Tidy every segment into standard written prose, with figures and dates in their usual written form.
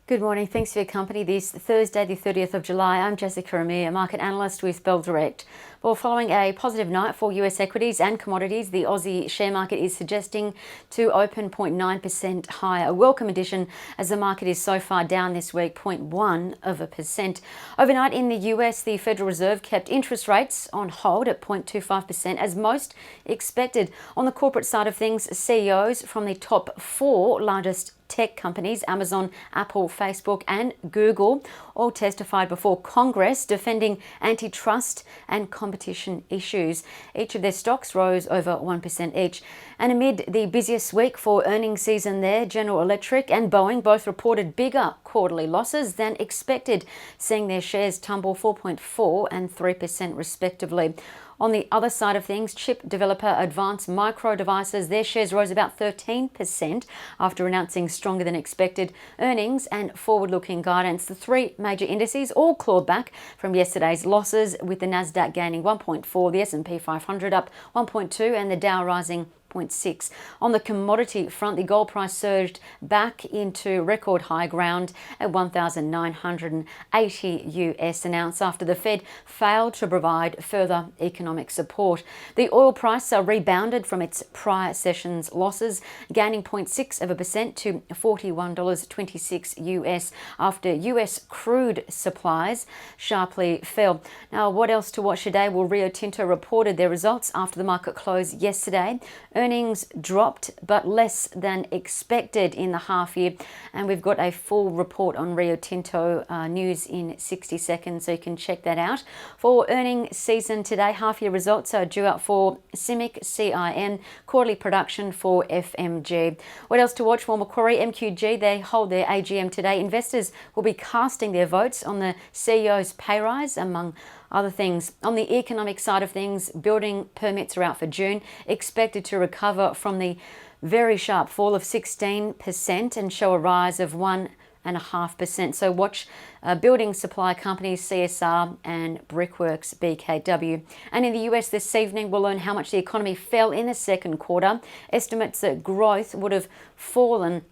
Good morning. Thanks for your company this Thursday, the 30th of July. I'm Jessica Amir, market analyst with Bell Direct. Well, following a positive night for US equities and commodities, the Aussie share market is suggesting to open 0.9% higher. A welcome addition as the market is so far down this week, 0.1%. Overnight in the US, the Federal Reserve kept interest rates on hold at 0.25% as most expected. On the corporate side of things, CEOs from the top four largest tech companies, Amazon, Apple, Facebook and Google, all testified before Congress defending antitrust and competition issues. Each of their stocks rose over 1% each. And amid the busiest week for earnings season there, General Electric and Boeing both reported bigger quarterly losses than expected, seeing their shares tumble 4.4% and 3% respectively. On the other side of things, chip developer Advanced Micro Devices, their shares rose about 13% after announcing stronger than expected earnings and forward-looking guidance. The three major indices all clawed back from yesterday's losses, with the Nasdaq gaining 1.4%, the S&P 500 up 1.2% and the Dow rising 0.6. On the commodity front, the gold price surged back into record high ground at $1,980 an ounce after the Fed failed to provide further economic support. The oil price rebounded from its prior session's losses, gaining 0.6% to $41.26 after US crude supplies sharply fell. Now, what else to watch today? Well, Rio Tinto reported their results after the market closed yesterday. Earnings dropped, but less than expected in the half year. And we've got a full report on Rio Tinto news in 60 seconds, so you can check that out. For earnings season today, half year results are due out for CIMIC, CIN, quarterly production for FMG. What else to watch? Well, Macquarie, MQG, they hold their AGM today. Investors will be casting their votes on the CEO's pay rise, among other things. On the economic side of things, building permits are out for June, expected to recover from the very sharp fall of 16% and show a rise of 1.5%. So watch building supply companies CSR and Brickworks BKW. And in the US this evening, we'll learn how much the economy fell in the second quarter. Estimates that growth would have fallen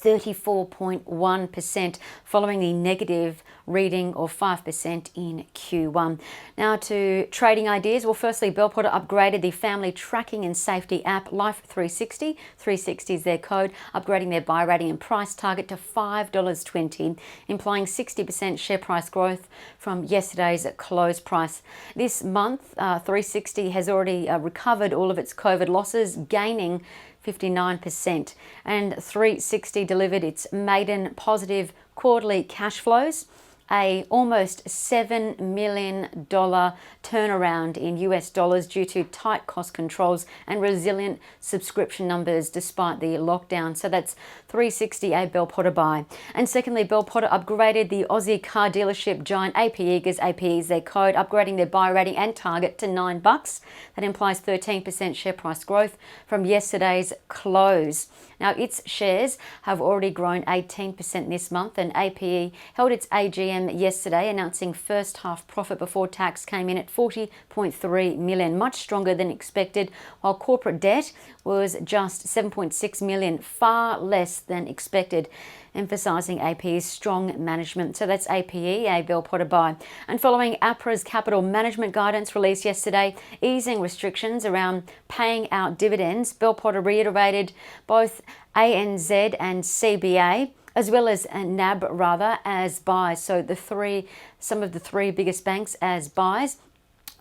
34.1% following the negative reading of 5% in Q1. Now to trading ideas. Well, firstly, Bell Potter upgraded the family tracking and safety app Life 360. 360 is their code, upgrading their buy rating and price target to $5.20, implying 60% share price growth from yesterday's close price. This month, 360 has already recovered all of its COVID losses, gaining 59%, and 360 delivered its maiden positive quarterly cash flows, a almost $7 million turnaround in US dollars due to tight cost controls and resilient subscription numbers despite the lockdown. So that's 360, a Bell Potter buy. And secondly, Bell Potter upgraded the Aussie car dealership giant A.P Eagers. A.P is their code, upgrading their buy rating and target to $9. That implies 13% share price growth from yesterday's close. Now, its shares have already grown 18% this month, and APE held its AGM yesterday, announcing first half profit before tax came in at $40.3 million, much stronger than expected, while corporate debt was just $7.6 million, far less than expected, emphasising APE's strong management. So that's APE, a Bell Potter buy. And following APRA's capital management guidance released yesterday, easing restrictions around paying out dividends, Bell Potter reiterated both ANZ and CBA, as well as NAB as buys. So some of the three biggest banks as buys.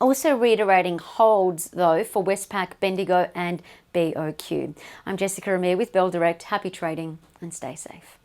Also reiterating holds, though, for Westpac, Bendigo and BOQ. I'm Jessica Amir with Bell Direct. Happy trading and stay safe.